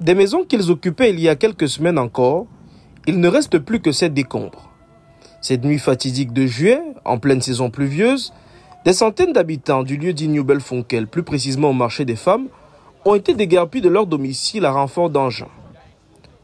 Des maisons qu'ils occupaient il y a quelques semaines encore, il ne reste plus que ces décombres. Cette nuit fatidique de juillet, en pleine saison pluvieuse, des centaines d'habitants du lieu dit New Bellefontaine, plus précisément au marché des femmes, ont été déguerpis de leur domicile à renfort d'engins.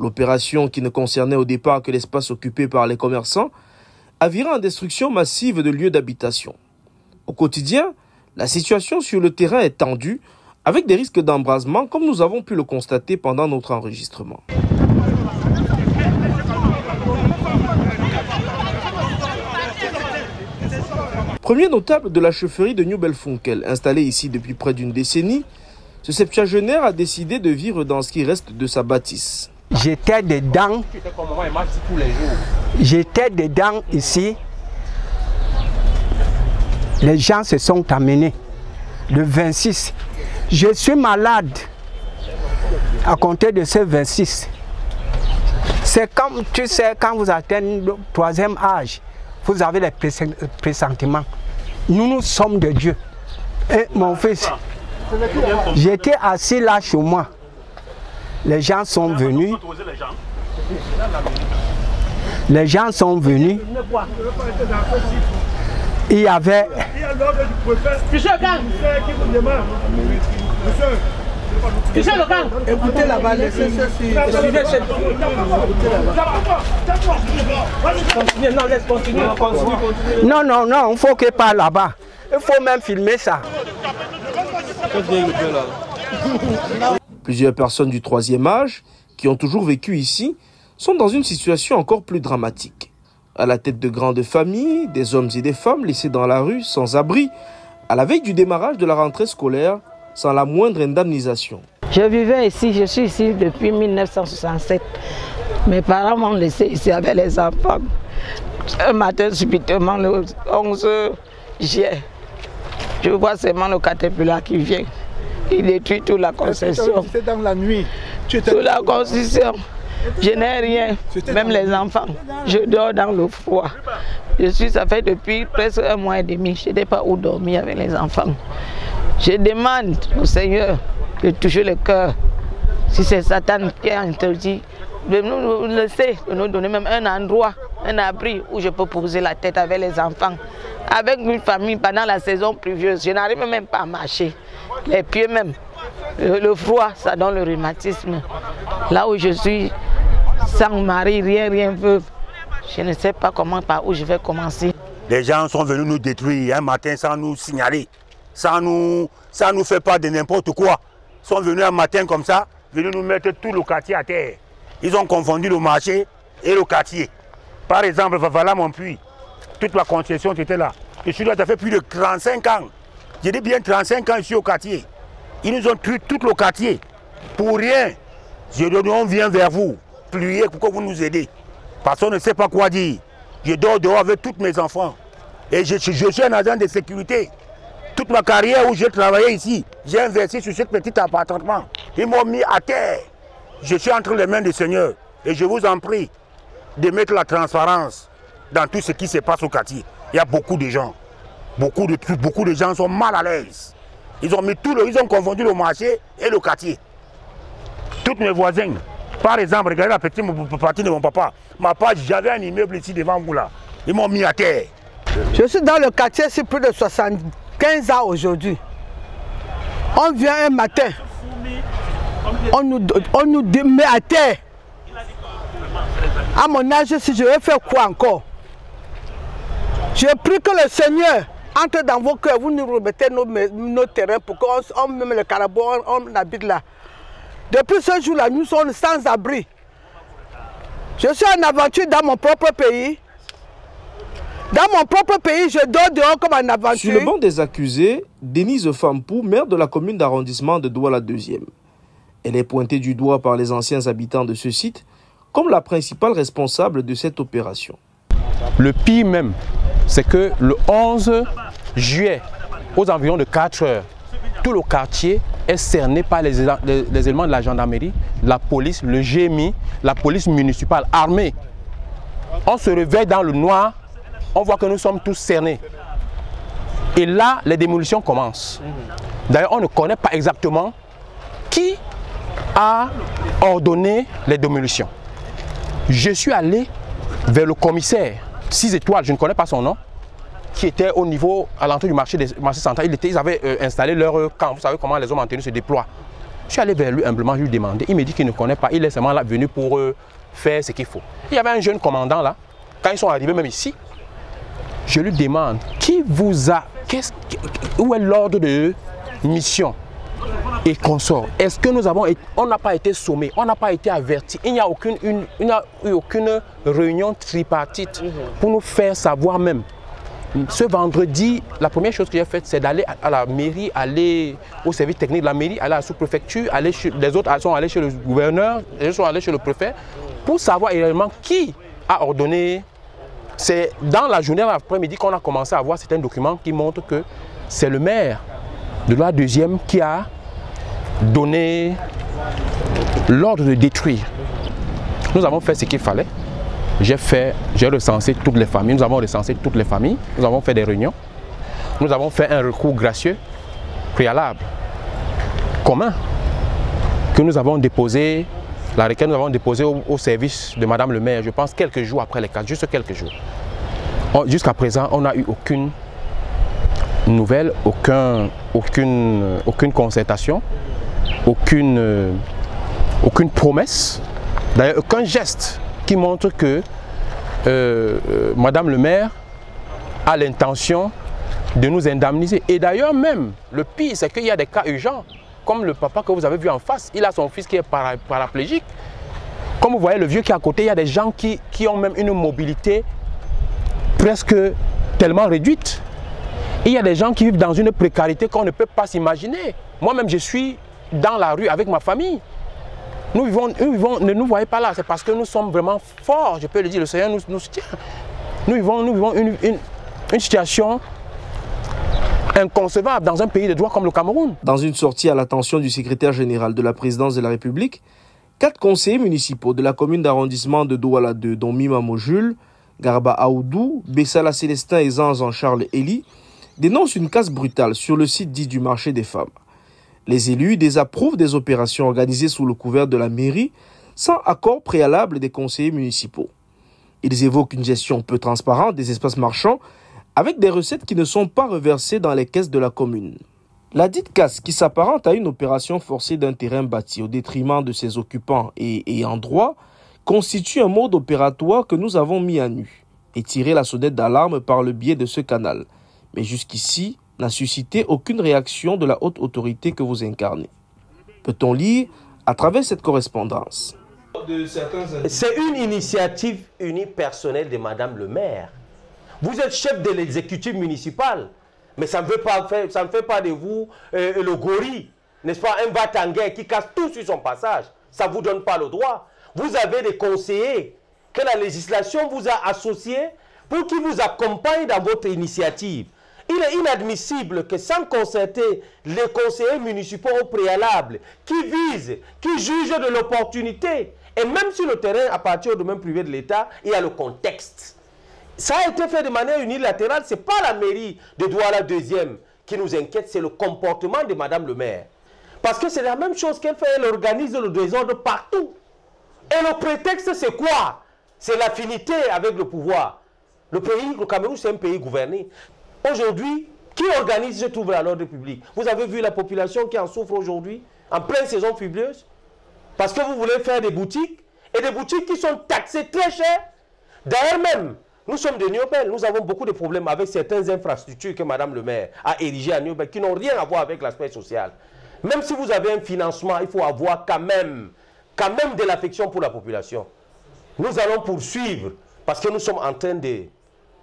L'opération, qui ne concernait au départ que l'espace occupé par les commerçants, a viré en destruction massive de lieux d'habitation. Au quotidien, la situation sur le terrain est tendue, avec des risques d'embrasement, comme nous avons pu le constater pendant notre enregistrement. Premier notable de la chaufferie de New Bellefontaine, installée ici depuis près d'une décennie, ce septuagénaire a décidé de vivre dans ce qui reste de sa bâtisse. J'étais dedans. J'étais dedans ici. Les gens se sont amenés. Le 26. Je suis malade à compter de ce 26. C'est comme, tu sais, quand vous atteignez le 3e âge, vous avez les pressentiments. Nous sommes de Dieu. Et mon fils, j'étais assis là chez moi. Les gens sont venus. Les gens sont venus. Il y avait... Écoutez là-bas, laissez ceci. Non, non, non, il faut qu'il parle là-bas. Il faut même filmer ça. Plusieurs personnes du 3e âge, qui ont toujours vécu ici, sont dans une situation encore plus dramatique. À la tête de grandes familles, des hommes et des femmes laissés dans la rue, sans abri, à la veille du démarrage de la rentrée scolaire, sans la moindre indemnisation. Je vivais ici, je suis ici depuis 1967. Mes parents m'ont laissé ici avec les enfants. Un matin, subitement, le 11 juillet, je vois seulement le caterpillar qui vient. Il détruit toute la concession. C'était dans la nuit. Toute la concession. Je n'ai rien, même les enfants. Je dors dans le froid. Ça fait depuis presque 1 mois et demi. Je n'ai pas où dormir avec les enfants. Je demande au Seigneur de toucher le cœur. Si c'est Satan qui a interdit, de nous laisser, de nous donner même un endroit, un abri où je peux poser la tête avec les enfants. Avec une famille pendant la saison pluvieuse, je n'arrive même pas à marcher. Les pieds même. Le froid, ça donne le rhumatisme. Là où je suis, sans mari, rien veuve, je ne sais pas par où je vais commencer. Les gens sont venus nous détruire un matin sans nous signaler, sans nous faire pas de n'importe quoi. Ils sont venus un matin comme ça, venus nous mettre tout le quartier à terre. Ils ont confondu le marché et le quartier. Par exemple, voilà mon puits. Toute la concession était là. Je suis là, ça fait plus de 35 ans. J'ai dit bien 35 ans ici au quartier. Ils nous ont tué tout le quartier. Pour rien. On vient vers vous. Priez pour que vous nous aidez. Parce qu'on ne sait pas quoi dire. Je dors dehors avec tous mes enfants. Et je suis un agent de sécurité. Toute ma carrière où j'ai travaillé ici, j'ai investi sur ce petit appartement. Ils m'ont mis à terre. Je suis entre les mains du Seigneur. Et je vous en prie de mettre la transparence dans tout ce qui se passe au quartier. Il y a beaucoup de gens. Beaucoup de gens sont mal à l'aise. Ils ont confondu le marché et le quartier. Toutes mes voisins, par exemple, regardez la petite partie de mon papa. J'avais un immeuble ici devant vous là. Ils m'ont mis à terre. Je suis dans le quartier c'est plus de 75 ans aujourd'hui. On vient un matin, on nous met à terre. À mon âge, si je vais faire quoi encore? Je prie que le Seigneur entre dans vos cœurs, vous nous remettez nos terrains pour qu'on mette le carabou, on habite là. Depuis ce jour-là, nous sommes sans abri. Je suis en aventure dans mon propre pays. Dans mon propre pays, je dors dehors comme en aventure. Sur le banc des accusés, Denise Fampou, maire de la commune d'arrondissement de Douala 2e. Elle est pointée du doigt par les anciens habitants de ce site comme la principale responsable de cette opération. Le pire même, c'est que le 11 juillet, aux environs de 4 heures, tout le quartier est cerné par les éléments de la gendarmerie, la police, le GMI, la police municipale armée. On se réveille dans le noir, on voit que nous sommes tous cernés. Et là, les démolitions commencent. D'ailleurs, on ne connaît pas exactement qui a ordonné les démolitions. Je suis allé vers le commissaire 6 étoiles, je ne connais pas son nom, qui était au niveau, à l'entrée du marché central. Ils avaient installé leur camp. Vous savez comment les hommes en tenue se déploient. Je suis allé vers lui humblement, je lui ai demandé. Il me dit qu'il ne connaît pas. Il est seulement là venu pour faire ce qu'il faut. Il y avait un jeune commandant là. Quand ils sont arrivés même ici, je lui demande, qui vous a... Où est l'ordre de mission et consort? Est-ce que nous avons... On n'a pas été sommés, on n'a pas été avertis. Il n'y a eu aucune réunion tripartite pour nous faire savoir même. Ce vendredi, la première chose que j'ai faite, c'est d'aller à la mairie, aller au service technique de la mairie, aller à la sous-préfecture, les autres sont allés chez le gouverneur, les autres sont allés chez le préfet, pour savoir réellement qui a ordonné. C'est dans la journée, l'après-midi, qu'on a commencé à voir certains documents qui montrent que c'est le maire de la deuxième qui a donné l'ordre de détruire. Nous avons fait ce qu'il fallait. J'ai recensé toutes les familles, nous avons recensé toutes les familles, nous avons fait des réunions, nous avons fait un recours gracieux, préalable, commun, que nous avons déposé, la requête nous avons déposée au service de Madame le maire, je pense quelques jours après les cas, juste quelques jours. Jusqu'à présent, on n'a eu aucune nouvelle, aucune concertation, aucune promesse, d'ailleurs aucun geste qui montre que Madame le maire a l'intention de nous indemniser. Et d'ailleurs même, le pire, c'est qu'il y a des cas urgents, comme le papa que vous avez vu en face, il a son fils qui est paraplégique. Comme vous voyez le vieux qui est à côté, il y a des gens qui ont même une mobilité presque tellement réduite. Et il y a des gens qui vivent dans une précarité qu'on ne peut pas s'imaginer. Moi-même, je suis dans la rue avec ma famille. Nous vivons, ne nous voyez pas là, c'est parce que nous sommes vraiment forts, je peux le dire, le Seigneur nous soutient. Nous vivons une situation inconcevable dans un pays de droit comme le Cameroun. Dans une sortie à l'attention du secrétaire général de la présidence de la République, 4 conseillers municipaux de la commune d'arrondissement de Douala 2, dont Mimamo Jules, Garba Aoudou, Bessala Célestin et Zanzan Charles Eli, dénoncent une casse brutale sur le site dit du marché des femmes. Les élus désapprouvent des opérations organisées sous le couvert de la mairie sans accord préalable des conseillers municipaux. Ils évoquent une gestion peu transparente des espaces marchands avec des recettes qui ne sont pas reversées dans les caisses de la commune. La dite casse, qui s'apparente à une opération forcée d'un terrain bâti au détriment de ses occupants et ayant droit, constitue un mode opératoire que nous avons mis à nu et tiré la sonnette d'alarme par le biais de ce canal. Mais jusqu'ici, n'a suscité aucune réaction de la haute autorité que vous incarnez. Peut-on lire à travers cette correspondance? C'est une initiative unipersonnelle de Madame le maire. Vous êtes chef de l'exécutif municipal, mais ça ne fait pas de vous le gorille, n'est-ce pas, un va-t-en-guerre qui casse tout sur son passage. Ça ne vous donne pas le droit. Vous avez des conseillers que la législation vous a associés pour qu'ils vous accompagnent dans votre initiative. Il est inadmissible que sans concerter les conseillers municipaux au préalable, qui visent, qui jugent de l'opportunité, et même si le terrain appartient au domaine privé de l'État, il y a le contexte. Ça a été fait de manière unilatérale, ce n'est pas la mairie de Douala 2e qui nous inquiète, c'est le comportement de Madame le maire. Parce que c'est la même chose qu'elle fait, elle organise le désordre partout. Et le prétexte, c'est quoi? C'est l'affinité avec le pouvoir. Le Cameroun, c'est un pays gouverné. Aujourd'hui, qui organise ce trouble à l'ordre public? Vous avez vu la population qui en souffre aujourd'hui, en pleine saison pluvieuse, parce que vous voulez faire des boutiques, et des boutiques qui sont taxées très cher. D'ailleurs même, nous sommes de Niobel, nous avons beaucoup de problèmes avec certaines infrastructures que Madame le maire a érigées à Niobel, qui n'ont rien à voir avec l'aspect social. Même si vous avez un financement, il faut avoir quand même de l'affection pour la population. Nous allons poursuivre, parce que nous sommes en train de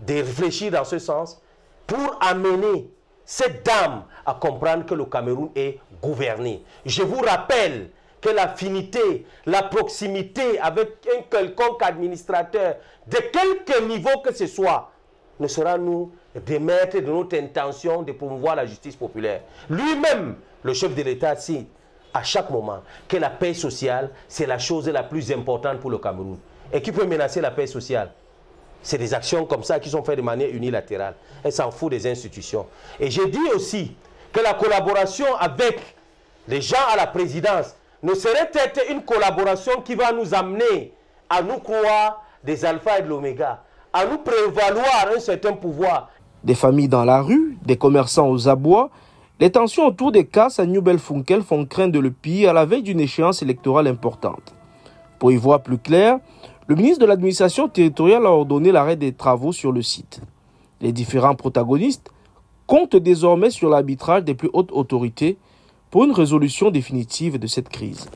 réfléchir dans ce sens, pour amener cette dame à comprendre que le Cameroun est gouverné. Je vous rappelle que l'affinité, la proximité avec un quelconque administrateur, de quelque niveau que ce soit, ne sera nous démettre de notre intention de promouvoir la justice populaire. Lui-même, le chef de l'État, cite à chaque moment que la paix sociale, c'est la chose la plus importante pour le Cameroun. Et qui peut menacer la paix sociale? C'est des actions comme ça qui sont faites de manière unilatérale. Elle s'en fout des institutions. Et j'ai dit aussi que la collaboration avec les gens à la présidence ne serait peut-être une collaboration qui va nous amener à nous croire des alphas et de l'oméga, à nous prévaloir un certain pouvoir. Des familles dans la rue, des commerçants aux abois, les tensions autour des cas à New Belfunkel font craindre le pire à la veille d'une échéance électorale importante. Pour y voir plus clair, le ministre de l'administration territoriale a ordonné l'arrêt des travaux sur le site. Les différents protagonistes comptent désormais sur l'arbitrage des plus hautes autorités pour une résolution définitive de cette crise.